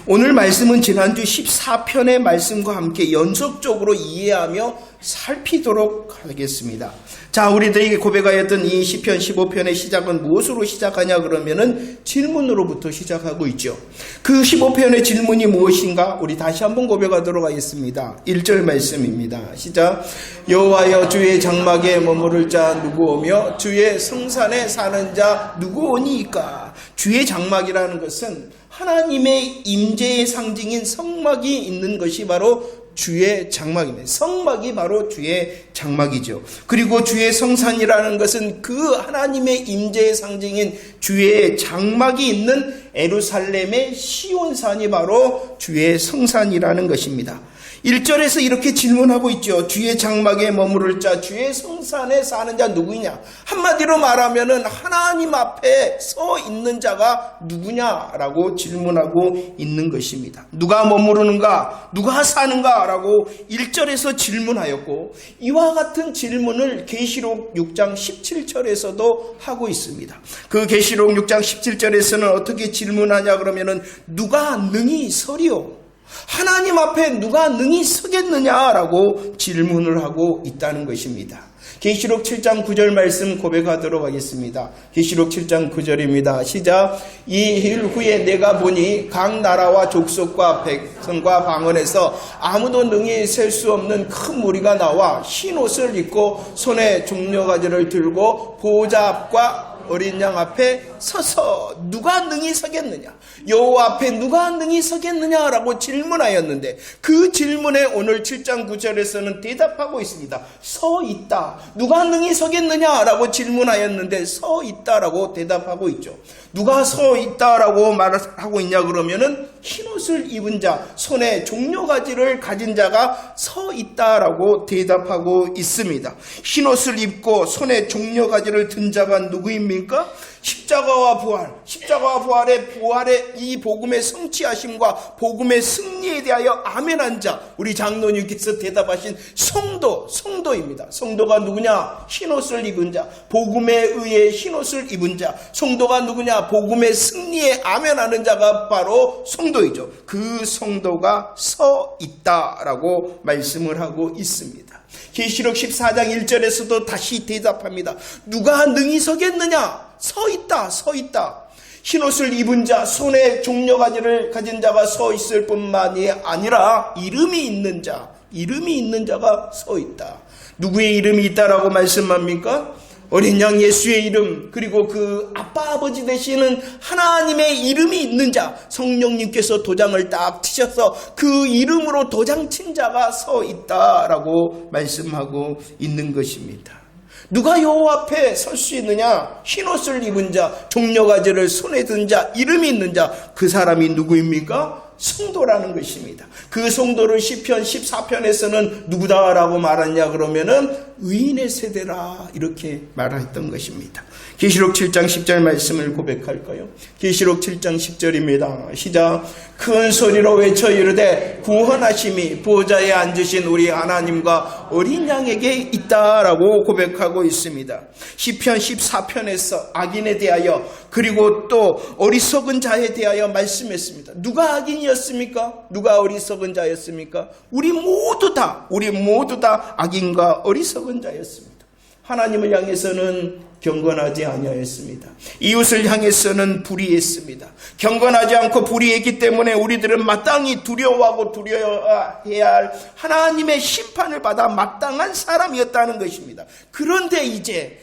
오늘 말씀은 지난주 14편의 말씀과 함께 연속적으로 이해하며 살피도록 하겠습니다. 자, 우리들에게 고백하였던 이 시편 15편의 시작은 무엇으로 시작하냐 그러면은 질문으로부터 시작하고 있죠. 그 15편의 질문이 무엇인가? 우리 다시 한번 고백하도록 하겠습니다. 1절 말씀입니다. 시작. 여호와여, 주의 장막에 머무를 자 누구오며 주의 성산에 사는 자 누구오니이까? 주의 장막이라는 것은 하나님의 임재의 상징인 성막이 있는 것이 바로 주의 장막입니다. 성막이 바로 주의 장막이죠. 그리고 주의 성산이라는 것은 그 하나님의 임재의 상징인 주의 장막이 있는 예루살렘의 시온산이 바로 주의 성산이라는 것입니다. 1절에서 이렇게 질문하고 있죠. 주의 장막에 머무를 자, 주의 성산에 사는 자 누구냐? 한마디로 말하면은 하나님 앞에 서 있는 자가 누구냐라고 질문하고 있는 것입니다. 누가 머무르는가? 누가 사는가? 라고 1절에서 질문하였고, 이와 같은 질문을 계시록 6장 17절에서도 하고 있습니다. 그 계시록 6장 17절에서는 어떻게 질문하냐 그러면은 누가 능히 서리오? 하나님 앞에 누가 능히 서겠느냐라고 질문을 하고 있다는 것입니다. 계시록 7장 9절 말씀 고백하도록 하겠습니다. 계시록 7장 9절입니다. 시작. 이 일 후에 내가 보니 각 나라와 족속과 백성과 방언에서 아무도 능히 셀 수 없는 큰 무리가 나와 흰 옷을 입고 손에 종려가지를 들고 보호자 앞과 어린 양 앞에 서서 누가 능히 서겠느냐? 여호와 앞에 누가 능히 서겠느냐라고 질문하였는데, 그 질문에 오늘 7장 9절에서는 대답하고 있습니다. 서 있다. 누가 능히 서겠느냐라고 질문하였는데 서 있다라고 대답하고 있죠. 누가 서 있다라고 말하고 있냐 그러면은 흰옷을 입은 자, 손에 종려가지를 가진 자가 서 있다라고 대답하고 있습니다. 흰옷을 입고 손에 종려가지를 든 자가 누구입니까? 십자가와 부활의 이 복음의 성취하심과 복음의 승리에 대하여 아멘한 자, 우리 장로님께서 대답하신 성도입니다. 성도가 누구냐? 흰옷을 입은 자, 복음에 의해 흰옷을 입은 자. 성도가 누구냐? 복음의 승리에 아멘하는 자가 바로 성도이죠. 그 성도가 서 있다라고 말씀을 하고 있습니다. 계시록 14장 1절에서도 다시 대답합니다. 누가 능히 서겠느냐? 서 있다. 흰옷을 입은 자, 손에 종려가지를 가진 자가 서 있을 뿐만이 아니라 이름이 있는 자가 서 있다. 누구의 이름이 있다라고 말씀합니까? 어린 양 예수의 이름, 그리고 그 아빠 아버지 되시는 하나님의 이름이 있는 자, 성령님께서 도장을 딱 치셔서 그 이름으로 도장 친 자가 서 있다라고 말씀하고 있는 것입니다. 누가 여호와 앞에 설 수 있느냐? 흰옷을 입은 자, 종려가지를 손에 든 자, 이름이 있는 자, 그 사람이 누구입니까? 성도라는 것입니다. 그 성도를 시편 14편에서는 누구다라고 말하냐 그러면은 의인의 세대라 이렇게 말했던 것입니다. 계시록 7장 10절 말씀을 고백할까요? 계시록 7장 10절입니다. 시작. 큰 소리로 외쳐 이르되 구원하심이 보좌에 앉으신 우리 하나님과 어린 양에게 있다라고 고백하고 있습니다. 시편 14편에서 악인에 대하여 그리고 또 어리석은 자에 대하여 말씀했습니다. 누가 악인이었습니까? 누가 어리석은 자였습니까? 우리 모두 다 악인과 어리석은 자였습니다. 하나님을 향해서는 경건하지 아니하였습니다. 이웃을 향해서는 불의했습니다. 경건하지 않고 불의했기 때문에 우리들은 마땅히 두려워하고 두려워해야 할 하나님의 심판을 받아 마땅한 사람이었다는 것입니다. 그런데 이제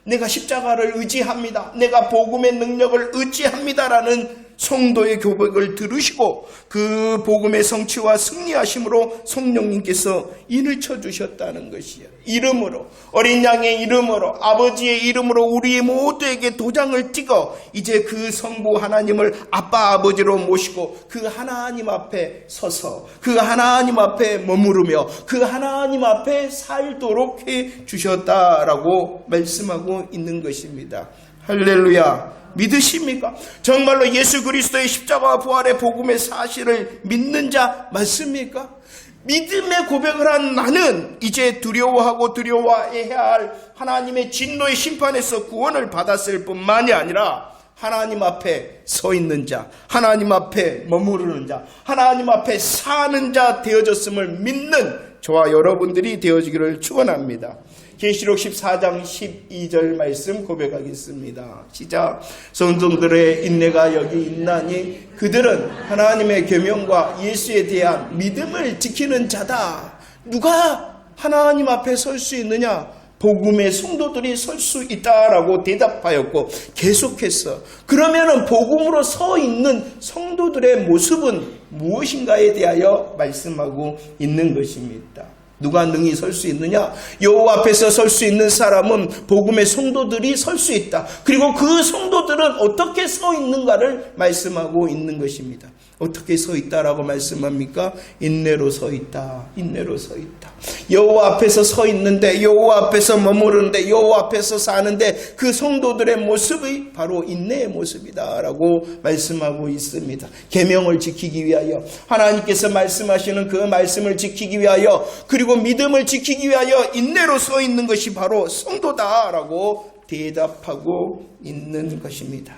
내가 십자가를 의지합니다. 내가 복음의 능력을 의지합니다라는 성도의 고백을 들으시고 그 복음의 성취와 승리하심으로 성령님께서 인을 쳐주셨다는 것이에요. 이름으로, 어린 양의 이름으로, 아버지의 이름으로 우리 모두에게 도장을 찍어 이제 그 성부 하나님을 아빠 아버지로 모시고 그 하나님 앞에 서서 그 하나님 앞에 머무르며 그 하나님 앞에 살도록 해 주셨다라고 말씀하고 있는 것입니다. 할렐루야. 믿으십니까? 정말로 예수 그리스도의 십자가와 부활의 복음의 사실을 믿는 자 맞습니까? 믿음의 고백을 한 나는 이제 두려워하고 두려워해야 할 하나님의 진노의 심판에서 구원을 받았을 뿐만이 아니라 하나님 앞에 서 있는 자, 하나님 앞에 머무르는 자, 하나님 앞에 사는 자 되어졌음을 믿는 저와 여러분들이 되어지기를 축원합니다. 계시록 14장 12절 말씀 고백하겠습니다. 시작. 성도들의 인내가 여기 있나니 그들은 하나님의 계명과 예수에 대한 믿음을 지키는 자다. 누가 하나님 앞에 설 수 있느냐? 복음의 성도들이 설 수 있다라고 대답하였고, 계속해서 그러면은 복음으로 서 있는 성도들의 모습은 무엇인가에 대하여 말씀하고 있는 것입니다. 누가 능히 설 수 있느냐? 여호와 앞에서 설 수 있는 사람은 복음의 성도들이 설 수 있다. 그리고 그 성도들은 어떻게 서 있는가를 말씀하고 있는 것입니다. 어떻게 서 있다라고 말씀합니까? 인내로 서 있다. 인내로 서 있다. 여호와 앞에서 서 있는데, 여호와 앞에서 머무르는데, 여호와 앞에서 사는데 그 성도들의 모습이 바로 인내의 모습이다라고 말씀하고 있습니다. 계명을 지키기 위하여, 하나님께서 말씀하시는 그 말씀을 지키기 위하여, 그리고 믿음을 지키기 위하여 인내로 서 있는 것이 바로 성도다라고 대답하고 있는 것입니다.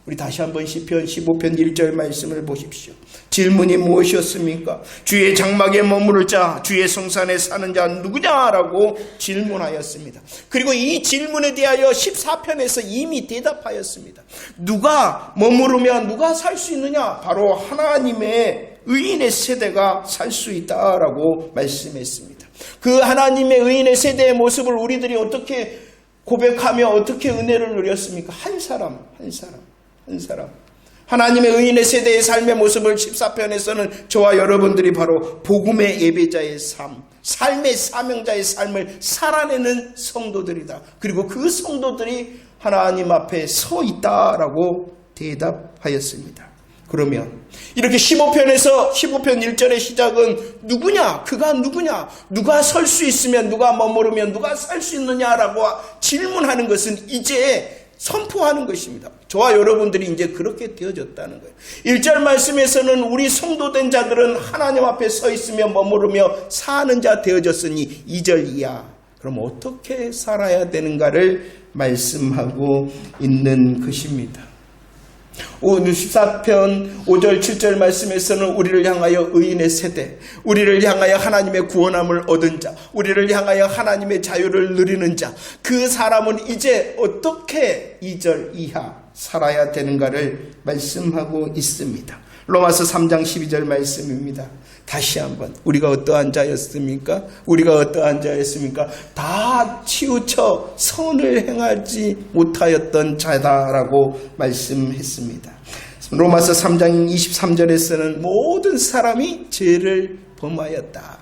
우리 다시 한번 시편 15편 1절 말씀을 보십시오. 질문이 무엇이었습니까? 주의 장막에 머무를 자, 주의 성산에 사는 자 누구냐라고 질문하였습니다. 그리고 이 질문에 대하여 14편에서 이미 대답하였습니다. 누가 머무르면 누가 살 수 있느냐? 바로 하나님의 의인의 세대가 살 수 있다라고 말씀했습니다. 그 하나님의 의인의 세대의 모습을 우리들이 어떻게 고백하며 어떻게 은혜를 누렸습니까? 한 사람. 하나님의 의인의 세대의 삶의 모습을 14편에서는 저와 여러분들이 바로 복음의 예배자의 삶, 삶의 사명자의 삶을 살아내는 성도들이다. 그리고 그 성도들이 하나님 앞에 서 있다라고 대답하였습니다. 그러면 이렇게 15편에서 15편 1절의 시작은 누구냐? 그가 누구냐? 누가 설 수 있으면, 누가 머무르면, 누가 살 수 있느냐라고 질문하는 것은 이제 선포하는 것입니다. 저와 여러분들이 이제 그렇게 되어졌다는 거예요. 1절 말씀에서는 우리 성도된 자들은 하나님 앞에 서 있으며 머무르며 사는 자 되어졌으니 2절 이하. 그럼 어떻게 살아야 되는가를 말씀하고 있는 것입니다. 오늘 14편 5절 7절 말씀에서는 우리를 향하여 의인의 세대, 우리를 향하여 하나님의 구원함을 얻은 자, 우리를 향하여 하나님의 자유를 누리는 자, 그 사람은 이제 어떻게 2절 이하 살아야 되는가를 말씀하고 있습니다. 로마서 3장 12절 말씀입니다. 다시 한번 우리가 어떠한 자였습니까? 우리가 어떠한 자였습니까? 다 치우쳐 선을 행하지 못하였던 자다라고 말씀했습니다. 로마서 3장 23절에서는 모든 사람이 죄를 범하였다.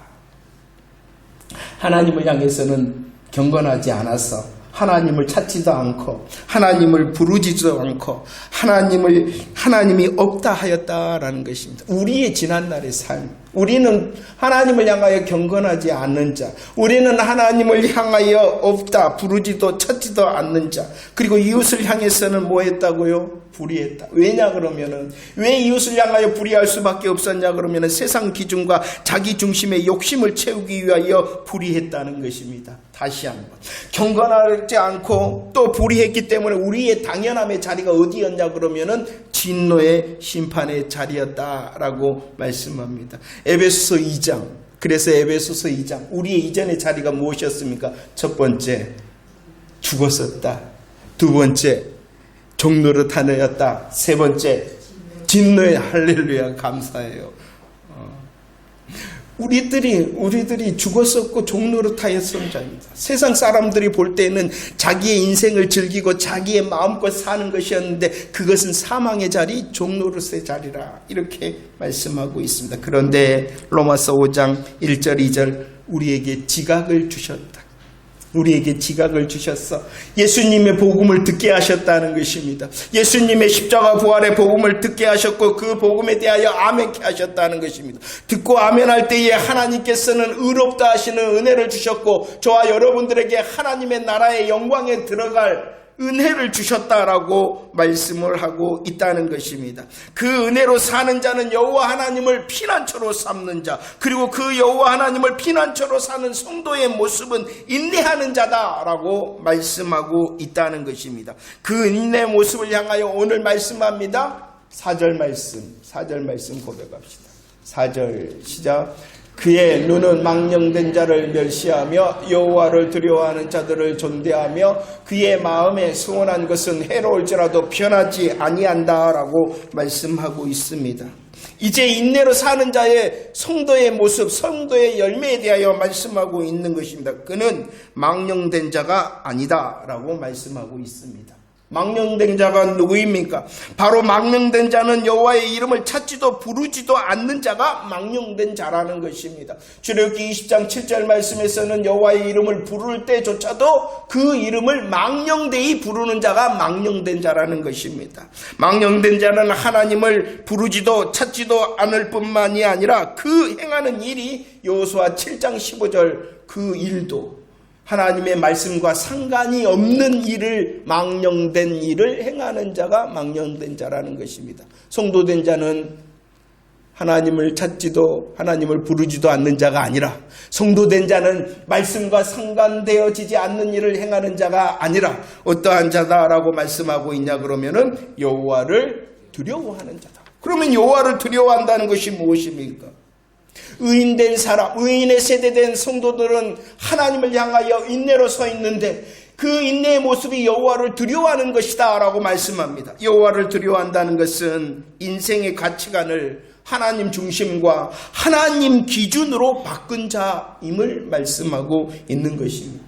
하나님을 향해서는 경건하지 않아서 하나님을 찾지도 않고 하나님을 부르지도 않고 하나님이 없다 하였다라는 것입니다. 우리의 지난날의 삶, 우리는 하나님을 향하여 경건하지 않는 자, 우리는 하나님을 향하여 없다, 부르지도 찾지도 않는 자, 그리고 이웃을 향해서는 뭐 했다고요? 불의했다. 왜냐 그러면은, 왜 이웃을 향하여 불의할 수밖에 없었냐 그러면은 세상 기준과 자기 중심의 욕심을 채우기 위하여 불의했다는 것입니다. 다시 한번 경건하지 않고 또 불의했기 때문에 우리의 당연함의 자리가 어디였냐 그러면은 진노의 심판의 자리였다라고 말씀합니다. 에베소서 2장, 그래서 에베소서 2장, 우리의 이전의 자리가 무엇이었습니까? 첫 번째, 죽었었다. 두 번째, 종노릇 하였다. 세 번째, 진노의 할렐루야 감사해요. 우리들이 죽었었고 종노릇하였던 자입니다. 세상 사람들이 볼 때는 자기의 인생을 즐기고 자기의 마음껏 사는 것이었는데 그것은 사망의 자리, 종노릇의 자리라 이렇게 말씀하고 있습니다. 그런데 로마서 5장 1절 2절 우리에게 지각을 주셨다. 우리에게 지각을 주셨어. 예수님의 복음을 듣게 하셨다는 것입니다. 예수님의 십자가 부활의 복음을 듣게 하셨고 그 복음에 대하여 아멘케 하셨다는 것입니다. 듣고 아멘할 때에 하나님께서는 의롭다 하시는 은혜를 주셨고 저와 여러분들에게 하나님의 나라의 영광에 들어갈 은혜를 주셨다라고 말씀을 하고 있다는 것입니다. 그 은혜로 사는 자는 여호와 하나님을 피난처로 삼는 자, 그리고 그 여호와 하나님을 피난처로 사는 성도의 모습은 인내하는 자다라고 말씀하고 있다는 것입니다. 그 인내 모습을 향하여 오늘 말씀합니다. 4절 말씀 고백합시다. 4절 시작. 그의 눈은 망령된 자를 멸시하며 여호와를 두려워하는 자들을 존대하며 그의 마음에 소원한 것은 해로울지라도 변하지 아니한다라고 말씀하고 있습니다. 이제 인내로 사는 자의 성도의 모습, 성도의 열매에 대하여 말씀하고 있는 것입니다. 그는 망령된 자가 아니다라고 말씀하고 있습니다. 망령된 자가 누구입니까? 바로 망령된 자는 여호와의 이름을 찾지도 부르지도 않는 자가 망령된 자라는 것입니다. 출애굽기 20장 7절 말씀에서는 여호와의 이름을 부를 때조차도 그 이름을 망령되이 부르는 자가 망령된 자라는 것입니다. 망령된 자는 하나님을 부르지도 찾지도 않을 뿐만이 아니라 그 행하는 일이 여호수아 7장 15절 그 일도 하나님의 말씀과 상관이 없는 일을, 망령된 일을 행하는 자가 망령된 자라는 것입니다. 성도된 자는 하나님을 찾지도 하나님을 부르지도 않는 자가 아니라, 성도된 자는 말씀과 상관되어지지 않는 일을 행하는 자가 아니라 어떠한 자다라고 말씀하고 있냐 그러면은 여호와를 두려워하는 자다. 그러면 여호와를 두려워한다는 것이 무엇입니까? 의인된 사람, 의인의 세대된 성도들은 하나님을 향하여 인내로 서 있는데 그 인내의 모습이 여호와를 두려워하는 것이다 라고 말씀합니다. 여호와를 두려워한다는 것은 인생의 가치관을 하나님 중심과 하나님 기준으로 바꾼 자임을 말씀하고 있는 것입니다.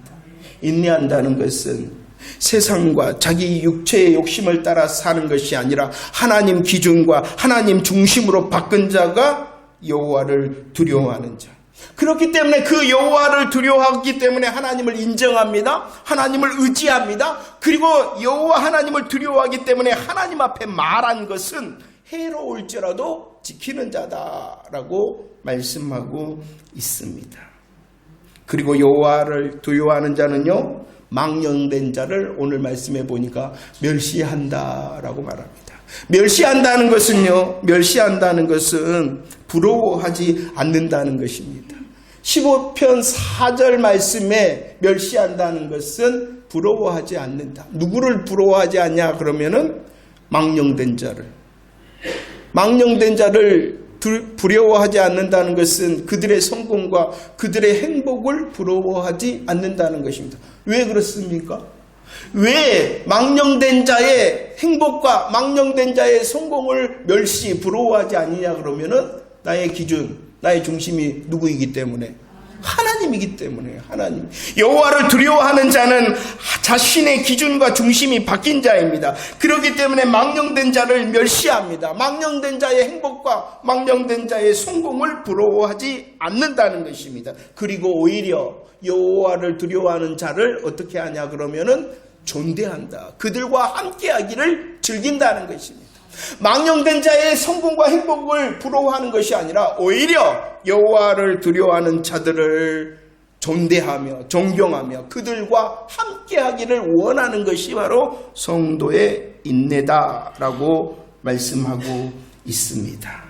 인내한다는 것은 세상과 자기 육체의 욕심을 따라 사는 것이 아니라 하나님 기준과 하나님 중심으로 바꾼 자가 여호와를 두려워하는 자. 그렇기 때문에 그 여호와를 두려워하기 때문에 하나님을 인정합니다. 하나님을 의지합니다. 그리고 여호와 하나님을 두려워하기 때문에 하나님 앞에 말한 것은 해로울지라도 지키는 자다라고 말씀하고 있습니다. 그리고 여호와를 두려워하는 자는요, 망령된 자를 오늘 말씀해 보니까 멸시한다라고 말합니다. 멸시한다는 것은 부러워하지 않는다는 것입니다. 15편 4절 말씀에 멸시한다는 것은 부러워하지 않는다. 누구를 부러워하지 않냐 그러면은 망령된 자를 부러워하지 않는다는 것은 그들의 성공과 그들의 행복을 부러워하지 않는다는 것입니다. 왜 그렇습니까? 왜 망령된 자의 행복과 망령된 자의 성공을 부러워하지 않느냐 그러면은 나의 기준, 나의 중심이 누구이기 때문에? 하나님이기 때문에. 하나님. 여호와를 두려워하는 자는 자신의 기준과 중심이 바뀐 자입니다. 그렇기 때문에 망령된 자를 멸시합니다. 망령된 자의 행복과 망령된 자의 성공을 부러워하지 않는다는 것입니다. 그리고 오히려 여호와를 두려워하는 자를 어떻게 하냐 그러면은 존대한다. 그들과 함께하기를 즐긴다는 것입니다. 망령된 자의 성공과 행복을 부러워하는 것이 아니라 오히려 여호와를 두려워하는 자들을 존대하며 존경하며 그들과 함께하기를 원하는 것이 바로 성도의 인내다라고 말씀하고 있습니다.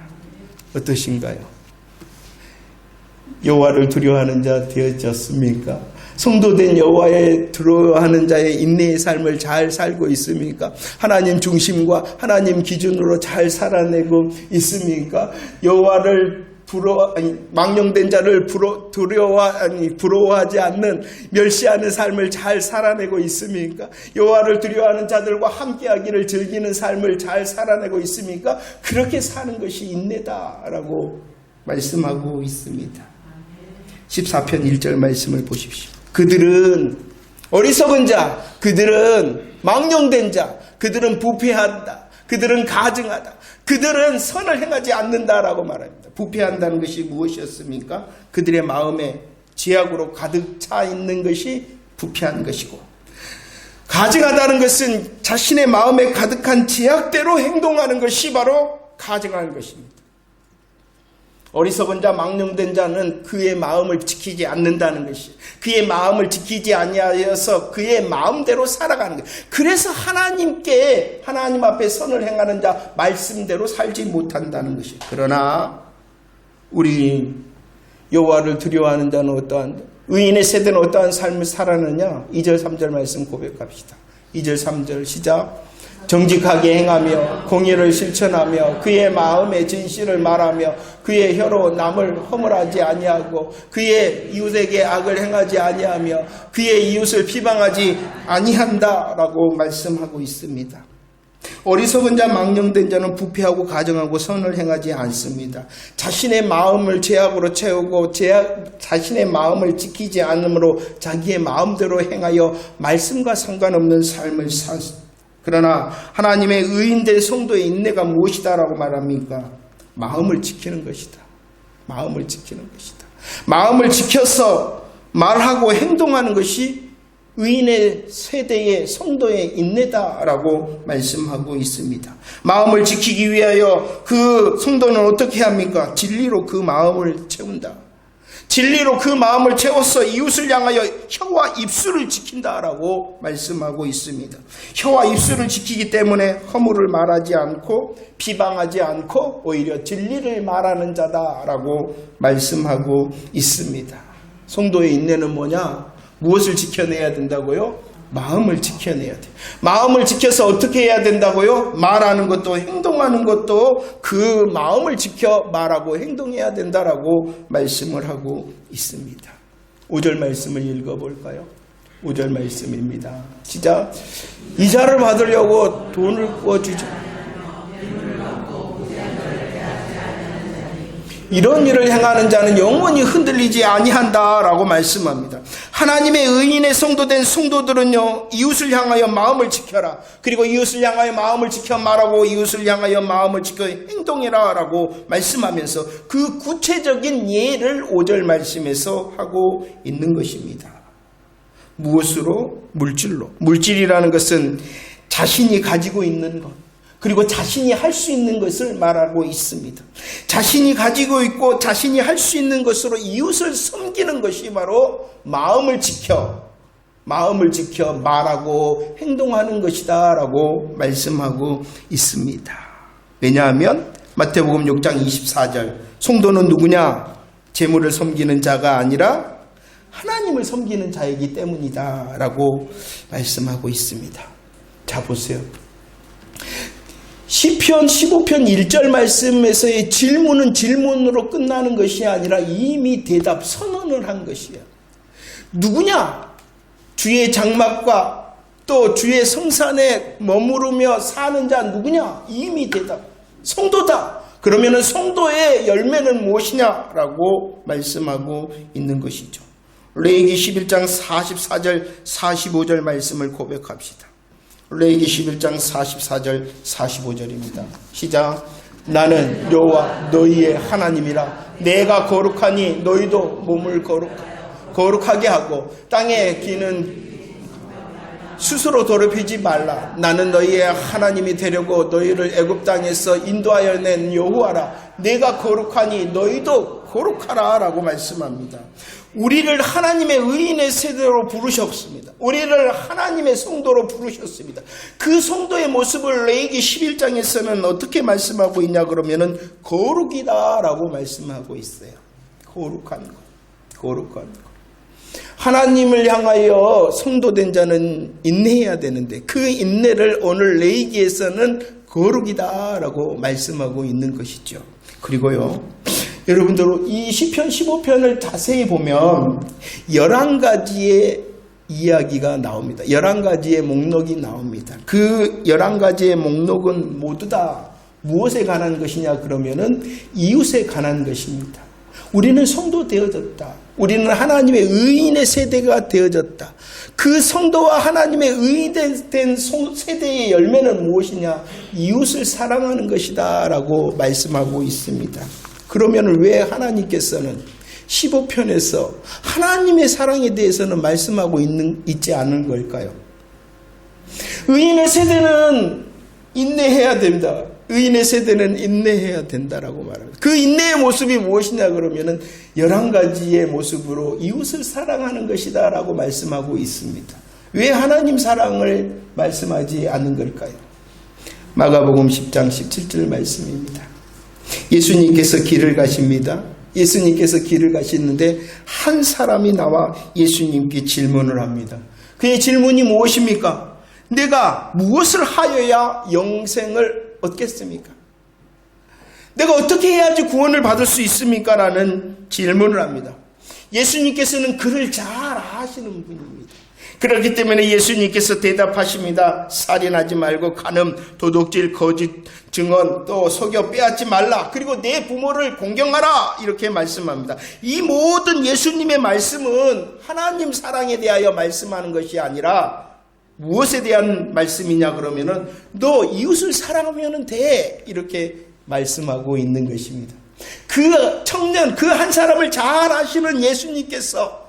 어떠신가요? 여호와를 두려워하는 자 되어졌습니까? 성도된 여호와의 두려워하는 자의 인내의 삶을 잘 살고 있습니까? 하나님 중심과 하나님 기준으로 잘 살아내고 있습니까? 여호와를 망령된 자를 부러워하지 않는 멸시하는 삶을 잘 살아내고 있습니까? 여호와를 두려워하는 자들과 함께하기를 즐기는 삶을 잘 살아내고 있습니까? 그렇게 사는 것이 인내다라고 말씀하고 있습니다. 14편 1절 말씀을 보십시오. 그들은 어리석은 자, 그들은 망령된 자, 그들은 부패한다, 그들은 가증하다, 그들은 선을 행하지 않는다라고 말합니다. 부패한다는 것이 무엇이었습니까? 그들의 마음에 죄악으로 가득 차 있는 것이 부패한 것이고, 가증하다는 것은 자신의 마음에 가득한 죄악대로 행동하는 것이 바로 가증한 것입니다. 어리석은 자 망령된 자는 그의 마음을 지키지 않는다는 것이, 그의 마음을 지키지 아니하여서 그의 마음대로 살아가는 것. 그래서 하나님 앞에 선을 행하는 자 말씀대로 살지 못한다는 것이. 그러나 우리 여호와를 두려워하는 자는 어떠한, 의인의 세대는 어떠한 삶을 살았느냐. 2절 3절 말씀 고백합시다. 2절 3절 시작. 정직하게 행하며 공의를 실천하며 그의 마음의 진실을 말하며 그의 혀로 남을 허물하지 아니하고 그의 이웃에게 악을 행하지 아니하며 그의 이웃을 비방하지 아니한다라고 말씀하고 있습니다. 어리석은 자 망령된 자는 부패하고 가정하고 선을 행하지 않습니다. 자신의 마음을 죄악으로 채우고 자신의 마음을 지키지 않으므로 자기의 마음대로 행하여 말씀과 상관없는 삶을 삽니다. 그러나 하나님의 의인된 성도의 인내가 무엇이다라고 말합니까? 마음을 지키는 것이다. 마음을 지키는 것이다. 마음을 지켜서 말하고 행동하는 것이 의인의 세대의 성도의 인내다라고 말씀하고 있습니다. 마음을 지키기 위하여 그 성도는 어떻게 합니까? 진리로 그 마음을 채운다. 진리로 그 마음을 채워서 이웃을 향하여 혀와 입술을 지킨다라고 말씀하고 있습니다. 혀와 입술을 지키기 때문에 허물을 말하지 않고 비방하지 않고 오히려 진리를 말하는 자다라고 말씀하고 있습니다. 성도의 인내는 뭐냐? 무엇을 지켜내야 된다고요? 마음을 지켜내야 돼요. 마음을 지켜서 어떻게 해야 된다고요? 말하는 것도 행동하는 것도 그 마음을 지켜 말하고 행동해야 된다라고 말씀을 하고 있습니다. 5절 말씀을 읽어볼까요? 5절 말씀입니다. 시작. 이자를 받으려고 돈을 구워주죠. 이런 일을 행하는 자는 영원히 흔들리지 아니한다라고 말씀합니다. 하나님의 의인의 성도된 성도들은요, 이웃을 향하여 마음을 지켜라. 그리고 이웃을 향하여 마음을 지켜 말하고 이웃을 향하여 마음을 지켜 행동해라 라고 말씀하면서 그 구체적인 예를 5절 말씀에서 하고 있는 것입니다. 무엇으로? 물질로. 물질이라는 것은 자신이 가지고 있는 것, 그리고 자신이 할 수 있는 것을 말하고 있습니다. 자신이 가지고 있고 자신이 할 수 있는 것으로 이웃을 섬기는 것이 바로 마음을 지켜 말하고 행동하는 것이다 라고 말씀하고 있습니다. 왜냐하면 마태복음 6장 24절 성도는 누구냐? 재물을 섬기는 자가 아니라 하나님을 섬기는 자이기 때문이다 라고 말씀하고 있습니다. 자, 보세요. 시편 15편 1절 말씀에서의 질문은 질문으로 끝나는 것이 아니라 이미 대답 선언을 한 것이에요. 누구냐? 주의 장막과 또 주의 성산에 머무르며 사는 자 누구냐? 이미 대답. 성도다. 그러면은 성도의 열매는 무엇이냐라고 말씀하고 있는 것이죠. 레위기 11장 44절 45절 말씀을 고백합시다. 레위기 11장 44절 45절입니다. 시작. 나는 여호와 너희의 하나님이라. 내가 거룩하니 너희도 몸을 거룩하게 하고 땅에 기는 스스로 더럽히지 말라. 나는 너희의 하나님이 되려고 너희를 애굽 땅에서 인도하여 낸 여호와라. 내가 거룩하니 너희도 거룩하라 라고 말씀합니다. 우리를 하나님의 의인의 세대로 부르셨습니다. 우리를 하나님의 성도로 부르셨습니다. 그 성도의 모습을 레위기 11장에서는 어떻게 말씀하고 있냐 그러면은 거룩이다 라고 말씀하고 있어요. 거룩한 것. 하나님을 향하여 성도된 자는 인내해야 되는데 그 인내를 오늘 레위기에서는 거룩이다 라고 말씀하고 있는 것이죠. 그리고요, 여러분들 이 시편 15편을 자세히 보면 11가지의 이야기가 나옵니다. 11가지의 목록이 나옵니다. 그 11가지의 목록은 모두 다 무엇에 관한 것이냐 그러면은 이웃에 관한 것입니다. 우리는 성도 되어졌다. 우리는 하나님의 의인의 세대가 되어졌다. 그 성도와 하나님의 의인된 세대의 열매는 무엇이냐? 이웃을 사랑하는 것이다 라고 말씀하고 있습니다. 그러면 왜 하나님께서는 15편에서 하나님의 사랑에 대해서는 말씀하고 있지 않은 걸까요? 의인의 세대는 인내해야 됩니다. 의인의 세대는 인내해야 된다라고 말합니다. 그 인내의 모습이 무엇이냐 그러면은 11가지의 모습으로 이웃을 사랑하는 것이다 라고 말씀하고 있습니다. 왜 하나님 사랑을 말씀하지 않는 걸까요? 마가복음 10장 17절 말씀입니다. 예수님께서 길을 가십니다. 예수님께서 길을 가시는데 한 사람이 나와 예수님께 질문을 합니다. 그의 질문이 무엇입니까? 내가 무엇을 하여야 영생을 얻겠습니까? 내가 어떻게 해야지 구원을 받을 수 있습니까? 라는 질문을 합니다. 예수님께서는 그를 잘 아시는 분입니다. 그렇기 때문에 예수님께서 대답하십니다. 살인하지 말고 간음, 도둑질, 거짓 증언, 또 속여 빼앗지 말라. 그리고 내 부모를 공경하라. 이렇게 말씀합니다. 이 모든 예수님의 말씀은 하나님 사랑에 대하여 말씀하는 것이 아니라 무엇에 대한 말씀이냐 그러면은 너 이웃을 사랑하면 돼. 이렇게 말씀하고 있는 것입니다. 그 청년, 그 한 사람을 잘 아시는 예수님께서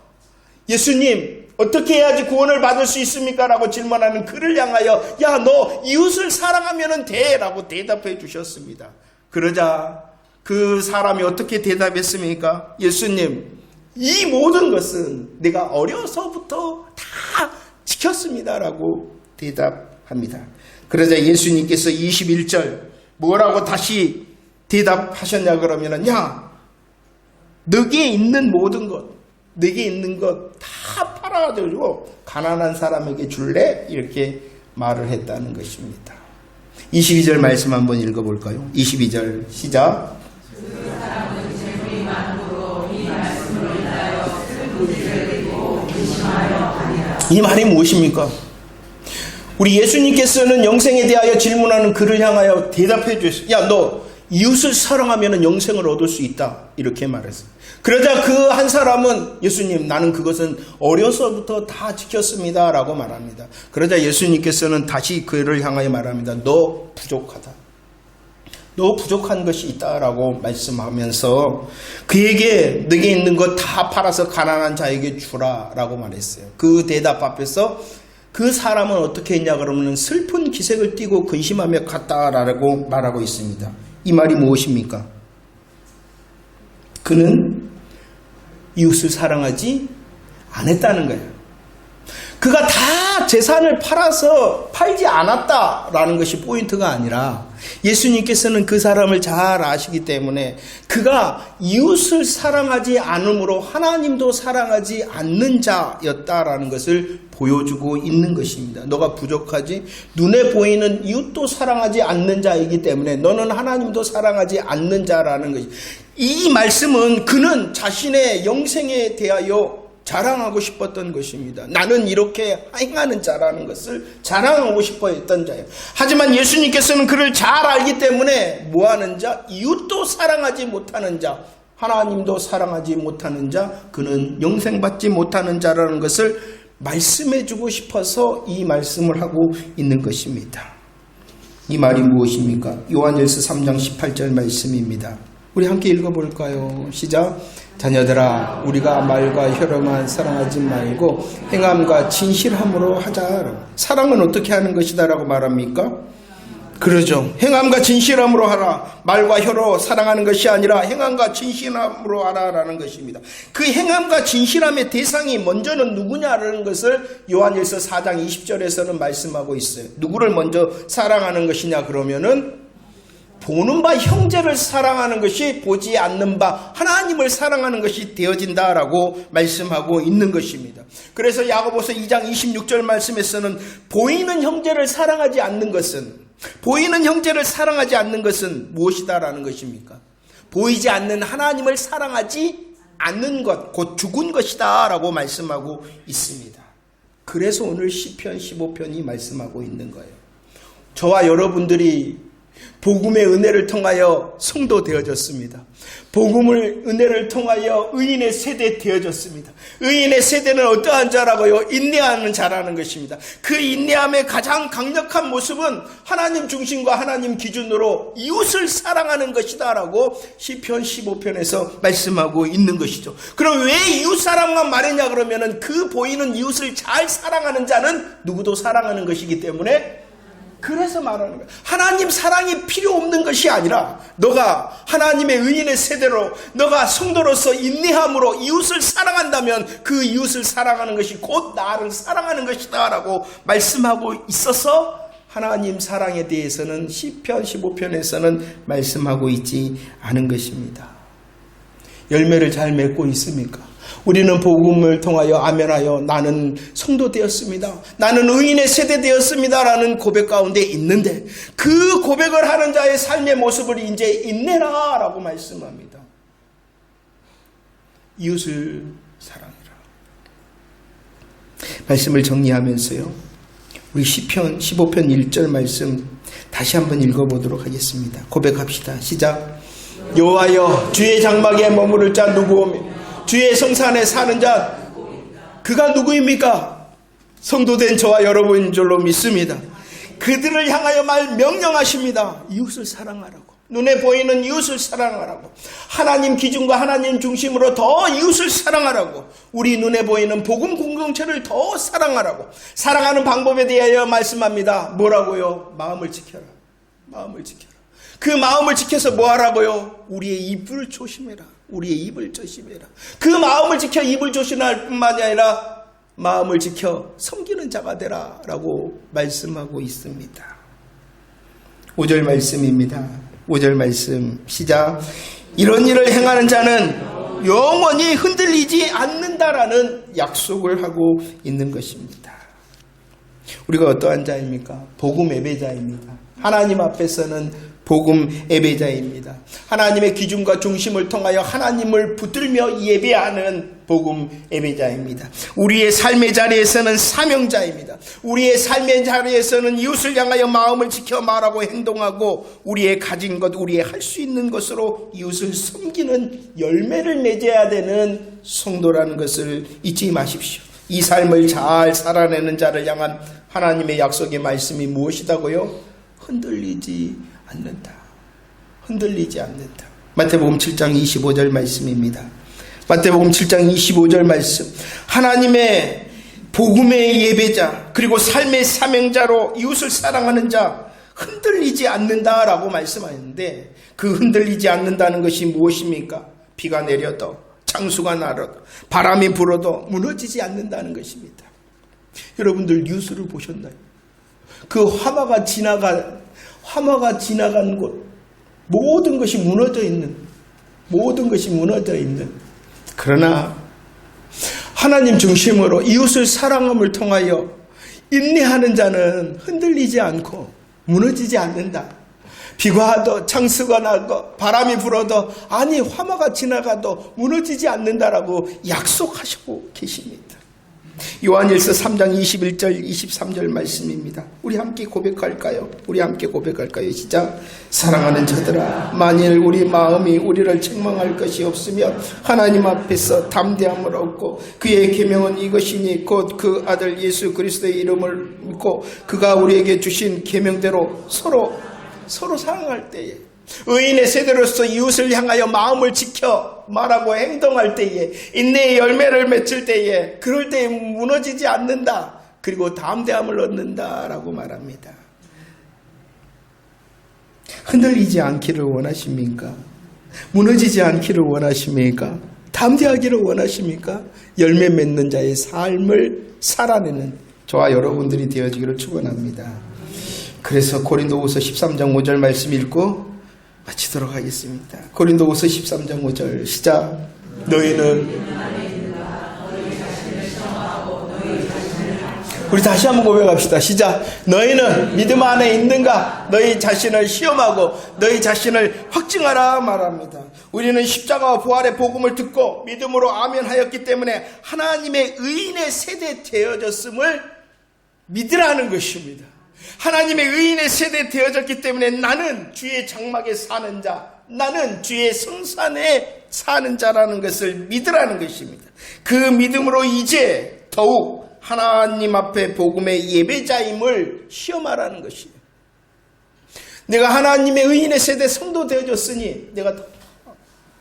예수님 어떻게 해야지 구원을 받을 수 있습니까? 라고 질문하는 그를 향하여 야, 너 이웃을 사랑하면 돼 라고 대답해 주셨습니다. 그러자 그 사람이 어떻게 대답했습니까? 예수님, 이 모든 것은 내가 어려서부터 다 지켰습니다 라고 대답합니다. 그러자 예수님께서 21절 뭐라고 다시 대답하셨냐 그러면은 야, 너게 있는 모든 것, 너게 있는 것 다 팔아가지고 가난한 사람에게 줄래? 이렇게 말을 했다는 것입니다. 22절 말씀 한번 읽어볼까요? 22절 시작. 그 사람은 재물이 많음으로 이 말씀을 인하여 슬프기를 듣고 의심하여 하니라. 이 말이 무엇입니까? 우리 예수님께서는 영생에 대하여 질문하는 그를 향하여 대답해 주셨어요. 야, 너 이웃을 사랑하면 영생을 얻을 수 있다. 이렇게 말했어요. 그러자 그 한 사람은 예수님, 나는 그것은 어려서부터 다 지켰습니다. 라고 말합니다. 그러자 예수님께서는 다시 그를 향하여 말합니다. 너 부족하다. 너 부족한 것이 있다라고 말씀하면서 그에게 너게 있는 것 다 팔아서 가난한 자에게 주라 라고 말했어요. 그 대답 앞에서 그 사람은 어떻게 했냐 그러면 슬픈 기색을 띠고 근심하며 갔다라고 말하고 있습니다. 이 말이 무엇입니까? 그는 이웃을 사랑하지 않았다는 거예요. 그가 다 재산을 팔지 않았다라는 것이 포인트가 아니라 예수님께서는 그 사람을 잘 아시기 때문에 그가 이웃을 사랑하지 않으므로 하나님도 사랑하지 않는 자였다라는 것을 보여주고 있는 것입니다. 너가 부족하지? 눈에 보이는 이웃도 사랑하지 않는 자이기 때문에 너는 하나님도 사랑하지 않는 자라는 것이, 이 말씀은 그는 자신의 영생에 대하여 자랑하고 싶었던 것입니다. 나는 이렇게 행하는 자라는 것을 자랑하고 싶어 했던 자예요. 하지만 예수님께서는 그를 잘 알기 때문에 뭐하는 자? 이웃도 사랑하지 못하는 자, 하나님도 사랑하지 못하는 자, 그는 영생받지 못하는 자라는 것을 말씀해주고 싶어서 이 말씀을 하고 있는 것입니다. 이 말이 무엇입니까? 요한일서 3장 18절 말씀입니다. 우리 함께 읽어볼까요? 시작. 자녀들아, 우리가 말과 혀로만 사랑하지 말고 행함과 진실함으로 하자. 사랑은 어떻게 하는 것이다 라고 말합니까? 그러죠. 행함과 진실함으로 하라. 말과 혀로 사랑하는 것이 아니라 행함과 진실함으로 하라라는 것입니다. 그 행함과 진실함의 대상이 먼저는 누구냐라는 것을 요한일서 4장 20절에서는 말씀하고 있어요. 누구를 먼저 사랑하는 것이냐 그러면은 보는 바 형제를 사랑하는 것이 보지 않는 바 하나님을 사랑하는 것이 되어진다라고 말씀하고 있는 것입니다. 그래서 야고보서 2장 26절 말씀에서는 보이는 형제를 사랑하지 않는 것은 무엇이다라는 것입니까? 보이지 않는 하나님을 사랑하지 않는 것, 곧 죽은 것이다 라고 말씀하고 있습니다. 그래서 오늘 시편 15편이 말씀하고 있는 거예요. 저와 여러분들이 복음의 은혜를 통하여 성도 되어졌습니다. 복음을 은혜를 통하여 의인의 세대 되어졌습니다. 의인의 세대는 어떠한 자라고요? 인내하는 자라는 것입니다. 그 인내함의 가장 강력한 모습은 하나님 중심과 하나님 기준으로 이웃을 사랑하는 것이다 라고 시편 15편에서 말씀하고 있는 것이죠. 그럼 왜 이웃 사랑만 말했냐 그러면은 그 보이는 이웃을 잘 사랑하는 자는 누구도 사랑하는 것이기 때문에 그래서 말하는 거야. 하나님 사랑이 필요 없는 것이 아니라 너가 하나님의 의인의 세대로 너가 성도로서 인내함으로 이웃을 사랑한다면 그 이웃을 사랑하는 것이 곧 나를 사랑하는 것이다 라고 말씀하고 있어서 하나님 사랑에 대해서는 시편 15편에서는 말씀하고 있지 않은 것입니다. 열매를 잘 맺고 있습니까? 우리는 복음을 통하여 아멘하여 나는 성도 되었습니다. 나는 의인의 세대 되었습니다. 라는 고백 가운데 있는데 그 고백을 하는 자의 삶의 모습을 이제 인내라 라고 말씀합니다. 이웃을 사랑해라. 말씀을 정리하면서요. 우리 시편 15편 1절 말씀 다시 한번 읽어보도록 하겠습니다. 고백합시다. 시작. 여호와여 주의 장막에 머무를 자 누구오며 주의 성산에 사는 자 그가 누구입니까? 성도된 저와 여러분인 줄로 믿습니다. 그들을 향하여 명령하십니다. 이웃을 사랑하라고. 눈에 보이는 이웃을 사랑하라고. 하나님 기준과 하나님 중심으로 더 이웃을 사랑하라고. 우리 눈에 보이는 복음 공동체를 더 사랑하라고. 사랑하는 방법에 대하여 말씀합니다. 뭐라고요? 마음을 지켜라. 마음을 지켜라. 그 마음을 지켜서 뭐 하라고요? 우리의 입을 조심해라. 우리의 입을 조심해라. 그 마음을 지켜 입을 조심할 뿐만이 아니라 마음을 지켜 섬기는 자가 되라 라고 말씀하고 있습니다. 5절 말씀입니다. 5절 말씀 시작. 이런 일을 행하는 자는 영원히 흔들리지 않는다라는 약속을 하고 있는 것입니다. 우리가 어떠한 자입니까? 복음 예배자입니다. 하나님 앞에서는 복음 예배자입니다. 하나님의 기준과 중심을 통하여 하나님을 붙들며 예배하는 복음 예배자입니다. 우리의 삶의 자리에서는 사명자입니다. 우리의 삶의 자리에서는 이웃을 향하여 마음을 지켜 말하고 행동하고 우리의 가진 것, 우리의 할 수 있는 것으로 이웃을 섬기는 열매를 맺어야 되는 성도라는 것을 잊지 마십시오. 이 삶을 잘 살아내는 자를 향한 하나님의 약속의 말씀이 무엇이다고요? 흔들리지 않는다. 흔들리지 않는다. 마태복음 7장 25절 말씀입니다. 마태복음 7장 25절 말씀. 하나님의 복음의 예배자 그리고 삶의 사명자로 이웃을 사랑하는 자 흔들리지 않는다라고 말씀하는데 그 흔들리지 않는다는 것이 무엇입니까? 비가 내려도 창수가 날아도 바람이 불어도 무너지지 않는다는 것입니다. 여러분들 뉴스를 보셨나요? 그 화마가 지나간 곳 모든 것이 무너져 있는 그러나 하나님 중심으로 이웃을 사랑함을 통하여 인내하는 자는 흔들리지 않고 무너지지 않는다. 비가 와도 창수가 나고 바람이 불어도 아니 화마가 지나가도 무너지지 않는다라고 약속하시고 계십니다. 요한일서 3장 21절 23절 말씀입니다. 우리 함께 고백할까요? 시작. 사랑하는 자들아 만일 우리 마음이 우리를 책망할 것이 없으면 하나님 앞에서 담대함을 얻고 그의 계명은 이것이니 곧 그 아들 예수 그리스도의 이름을 믿고 그가 우리에게 주신 계명대로 서로 사랑할 때에 의인의 세대로서 이웃을 향하여 마음을 지켜 말하고 행동할 때에 인내의 열매를 맺을 때에 그럴 때에 무너지지 않는다. 그리고 담대함을 얻는다 라고 말합니다. 흔들리지 않기를 원하십니까? 무너지지 않기를 원하십니까? 담대하기를 원하십니까? 열매 맺는 자의 삶을 살아내는 저와 여러분들이 되어지기를 축원합니다. 그래서 고린도후서 13장 5절 말씀 읽고 마치도록 하겠습니다. 고린도후서 13장 5절 시작. 너희는 우리 다시 한번 고백합시다. 시작. 너희는 믿음 안에 있는가? 너희 자신을 시험하고 너희 자신을 확증하라 말합니다. 우리는 십자가와 부활의 복음을 듣고 믿음으로 아멘하였기 때문에 하나님의 의인의 세대 되어졌음을 믿으라는 것입니다. 하나님의 의인의 세대 되어졌기 때문에 나는 주의 장막에 사는 자, 나는 주의 성산에 사는 자라는 것을 믿으라는 것입니다. 그 믿음으로 이제 더욱 하나님 앞에 복음의 예배자임을 시험하라는 것이에요. 내가 하나님의 의인의 세대 성도 되어졌으니 내가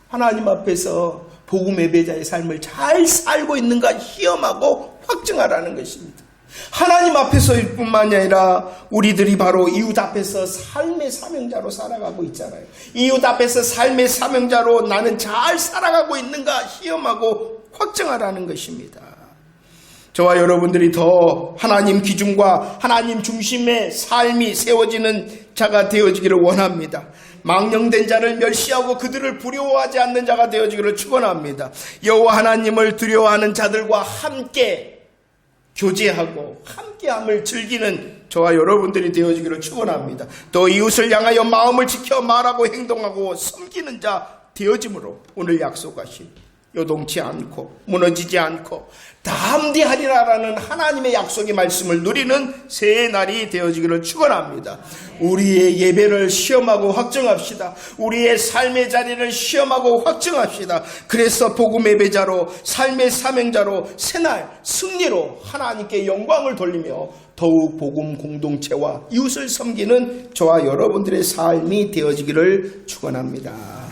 하나님 앞에서 복음 예배자의 삶을 잘 살고 있는가 시험하고 확증하라는 것입니다. 하나님 앞에서일 뿐만이 아니라 우리들이 바로 이웃 앞에서 삶의 사명자로 살아가고 있잖아요. 이웃 앞에서 삶의 사명자로 나는 잘 살아가고 있는가 시험하고 확정하라는 것입니다. 저와 여러분들이 더 하나님 기준과 하나님 중심의 삶이 세워지는 자가 되어지기를 원합니다. 망령된 자를 멸시하고 그들을 부러워하지 않는 자가 되어지기를 축원합니다. 여호와 하나님을 두려워하는 자들과 함께 교제하고 함께함을 즐기는 저와 여러분들이 되어지기를 축원합니다. 또 이웃을 향하여 마음을 지켜 말하고 행동하고 섬기는 자 되어짐으로 오늘 약속하신 요동치 않고 무너지지 않고 담대하리라라는 하나님의 약속의 말씀을 누리는 새해 날이 되어지기를 축원합니다. 우리의 예배를 시험하고 확정합시다. 우리의 삶의 자리를 시험하고 확정합시다. 그래서 복음의 배자로 삶의 사명자로 새날 승리로 하나님께 영광을 돌리며 더욱 복음 공동체와 이웃을 섬기는 저와 여러분들의 삶이 되어지기를 축원합니다.